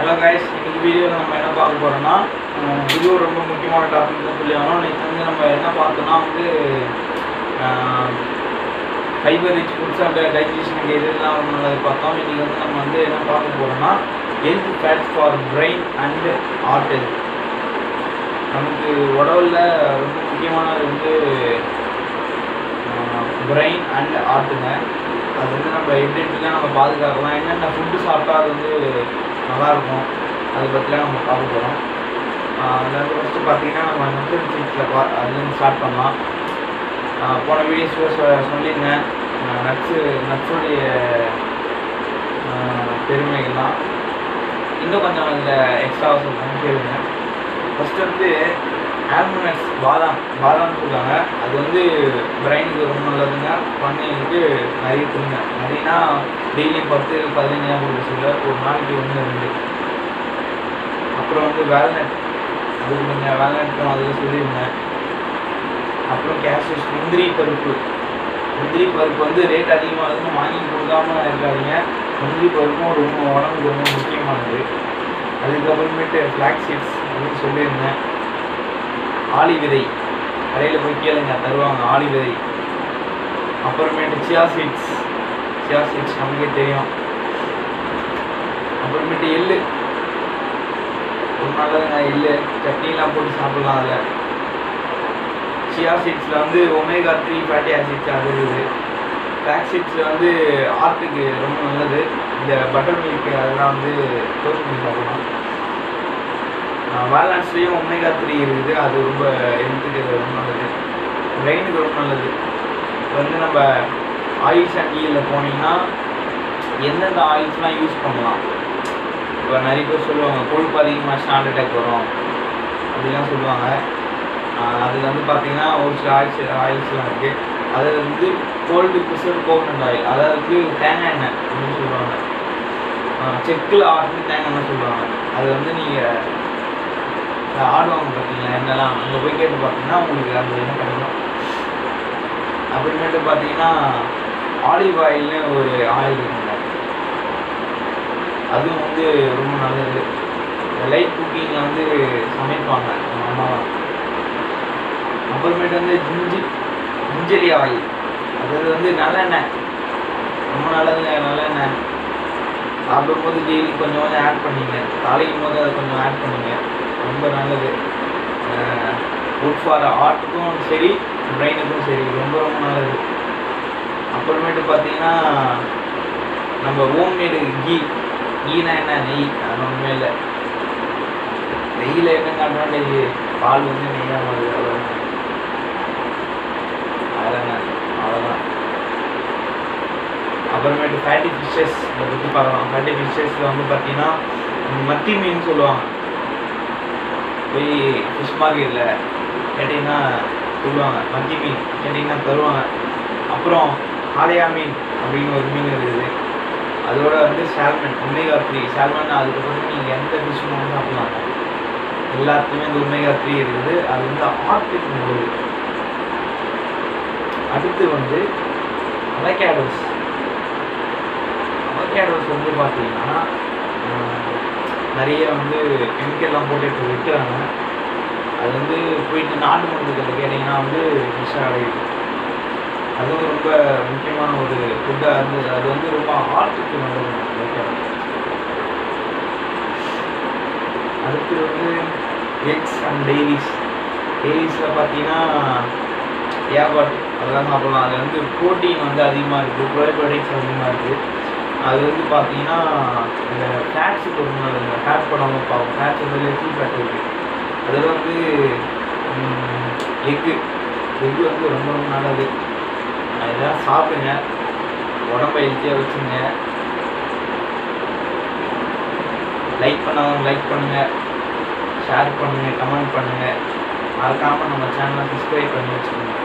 Hello guys, இன்னைக்கு வீடியோவில் நம்ம என்ன பார்க்க போகிறோம்னா இது ஒரு ரொம்ப முக்கியமான டாபிக் தான் சொல்லி ஆகணும். இன்னைக்கு வந்து நம்ம என்ன பார்த்தோம்னா வந்து ஃபைபர் ரிச் ஃபுட்ஸ் அண்ட் டைஜஷனுக்கு இதெல்லாம் ரொம்ப நல்லது பார்த்தோம். இன்றைக்கி வந்து நம்ம வந்து என்ன பார்க்க போகிறோம்னா health fats for brain and heart health. நமக்கு உடலில் ரொம்ப முக்கியமானது வந்து பிரெயின் அண்ட் ஹார்ட்டுங்க. அது வந்து நம்ம எப்படிலாம் நம்ம பாதுகாக்கலாம், என்னென்ன ஃபுட்டு சாப்பிட்டா அது வந்து நல்லாயிருக்கும், அதை பற்றிலாம் நம்ம பார்க்க போகிறோம். அதில் வந்து ஃபஸ்ட்டு பார்த்திங்கன்னா நம்ம நியூட்ரிஷன்ஸில் அதுலேருந்து ஸ்டார்ட் பண்ணலாம். போன வீடியோஸில் சொல்லியிருந்தேன் நட்ஸுடைய பெருமைகள்லாம் இன்னும் கொஞ்சம் அதில் எக்ஸ்ட்ரா சொல்லுங்க கேளுங்க. ஃபஸ்ட்டு வந்து ஆல்மண்ட்ஸ் பாதாம்னு சொல்லுவாங்க. அது வந்து பிரெயினுக்கு ரொம்ப நல்லதுங்க. குழந்தைங்களுக்கு நிறைய கொடுங்க. நிறையனா டெய்லியும் 10-15 கொடுக்க சொல்ல, ஒரு நாளைக்கு 1-2. அப்புறம் வந்து வேல்நட், அது கொடுங்க. வேல்நட்டும் அதில் சொல்லியிருந்தேன். அப்புறம் கேஷ்யூஸ், முந்திரி பருப்பு வந்து ரேட் அதிகமாகுதுன்னு வாங்கி கொடுக்காம இருக்காதிங்க. முந்திரி பருப்பும் ரொம்ப உடம்புக்கு ரொம்ப முக்கியமானது. அதுக்கப்புறமேட்டு ஃப்ளாக் சீட்ஸ் அப்படின்னு சொல்லியிருந்தேன். ஆளி விதை, கடையில் போய் கேளுங்க, தருவாங்க ஆளி விதை. அப்புறமேட்டு சியா சீட்ஸ் நமக்கே தெரியும். அப்புறமேட்டு எள்ளு ரொம்ப நல்லதுங்க. எள்ளு சட்னிலாம் போட்டு சாப்பிட்லாம். அதில் சியா சீட்ஸில் வந்து ஒமேகா 3 ஃபேட்டி ஆசிட்ஸ் அது இருக்குது. ஃப்ளாக் சீட்ஸில் வந்து ஹார்ட்டுக்கு ரொம்ப நல்லது. இந்த பட்டர் மில்க் அதெல்லாம் வந்து டோஸ்ட் பண்ணி சாப்பிடலாம். வால்நட்ஸ்லேயும் ஒமேகா 3 இருக்குது. அது ரொம்ப ஹெல்த்துக்கு ரொம்ப நல்லது, பிரெயினுக்கு ரொம்ப நல்லது. இப்போ வந்து நம்ம ஆயில்ஸ் அண்ட் கீயில் போனீங்கன்னா எந்தெந்த ஆயில்ஸ்லாம் யூஸ் பண்ணலாம். இப்போ நிறைய பேர் சொல்லுவாங்க கொழுப்பு அதிகமாக ஹார்ட் அட்டாக் வரும் அப்படிலாம் சொல்லுவாங்க. அதில் வந்து பார்த்திங்கன்னா ஒரு சில ஆயில்ஸ்லாம் இருக்குது. அதில் வந்து கோல்டு ப்ரெஷர் கோகனட் ஆயில், அதாவது தேங்காய் எண்ணெய் அப்படின்னு சொல்லுவாங்க. செக்கில் ஆட்டு தேங்காய் எண்ணெய் சொல்லுவாங்க. அது வந்து நீங்கள் ஆடுவாங்க பார்த்தீங்களா எண்ணெய்லாம், அங்கே போய் கேட்டு பார்த்தீங்கன்னா உங்களுக்கு அந்த எண்ணெய் கிடைக்கும். அப்புறமேட்டு பார்த்தீங்கன்னா ஆலிவ் ஆயில்னு ஒரு ஆயில் இருக்குங்க. அதுவும் வந்து ரொம்ப நல்லது. லைட் குக்கிங்கில் வந்து சமைப்பாங்க நம்ம அம்மாலாம். அப்புறமேட்டு வந்து ஜிஞ்சரி ஆயில், அது வந்து நல்லெண்ணெய், ரொம்ப நல்லதுங்க. நல்லெண்ணெய் சாப்பிடும்போது டெய்லி கொஞ்சம் ஆட் பண்ணிங்க, தாளிக்கும் போது அதை கொஞ்சம் ஆட் பண்ணிங்க, ரொம்ப நல்லது. குட் ஃபார் ஹார்ட்டுக்கும் சரி பிரெயினுக்கும் சரி, ரொம்ப ரொம்ப நல்லது. அப்புறமேட்டு பார்த்தீங்கன்னா நம்ம ஹோம்மேடு கீனா என்ன, நெய், அது ஒன்றுமே இல்லை. நெய்யில் என்ன அட்வான்டேஜ், பால் வந்து நெய்யாக வருது, அவ்வளோதான். அப்புறமேட்டு ஃபேட்டி ஃபிஷ்ஷஸ் இதை பற்றி பார்க்கலாம். ஃபேட்டி ஃபிஷ்ஷஸில் வந்து பார்த்தீங்கன்னா மத்தி மீன் சொல்லுவாங்க. போய் ஃபிஷ் மார்க்கெட்டில் கேட்டிங்கன்னா சொல்லுவாங்க, மத்தி மீன் கேட்டிங்கன்னா தருவாங்க. அப்புறம் ஆலையா மீன் அப்படின்னு ஒரு மீன் இருக்குது. அதோட வந்து சால்மன், ஒமேகா 3 சால்மன். அதுக்கப்புறம் நீங்கள் எந்த ஃபிஷ் வேணாலும் சாப்பிட்லாங்க. எல்லாத்துலேயுமே இந்த ஒமேகா 3 இருக்குது. அது வந்து ஹார்ட்டுக்கு நல்லது. அடுத்து வந்து அவகேடோஸ் வந்து பார்த்தீங்கன்னா நிறைய வந்து கெமிக்கல்லாம் போட்டு இப்போ விற்கிறாங்க. அது வந்து போயிட்டு நாட்டு மருந்துக்கிட்ட கேட்டிங்கன்னா வந்து ஃபிஷ்ஷாக அடையுது. அதுவும் ரொம்ப முக்கியமான ஒரு ஃபுட்டாக இருந்தது. அது வந்து ரொம்ப ஹார்ட்டுக்கு நல்லது. அடுத்து வந்து எக்ஸ் அண்ட் டெய்ரிஸில் பார்த்தீங்கன்னா ஏர்பாட் அதெல்லாம் சாப்பிட்லாம். அதில் வந்து ப்ரோட்டீன் வந்து அதிகமாக இருக்குது, ப்ரோபயோட்டிக்ஸ் அதிகமாக இருக்குது. அது வந்து பார்த்தீங்கன்னா இந்த ஃபேட்ஸுக்கு ரொம்ப நல்லது. ஃபேட் போடாமல் பார்ப்போம். ஃபேட்ஸ் வந்து லெஃப்ட் ஃபேட் இருக்குது. அதில் வந்து எக்கு வந்து ரொம்ப ரொம்ப நல்லது. இதெல்லாம் சாப்பிடுங்க, உடம்பை ஹெல்த்தியாக வச்சுங்க. லைக் பண்ணாதவங்க லைக் பண்ணுங்கள், ஷேர் பண்ணுங்கள், கமெண்ட் பண்ணுங்கள். மறக்காமல் நம்ம சேனலை சப்ஸ்கிரைப் பண்ணி வச்சுக்கோங்க.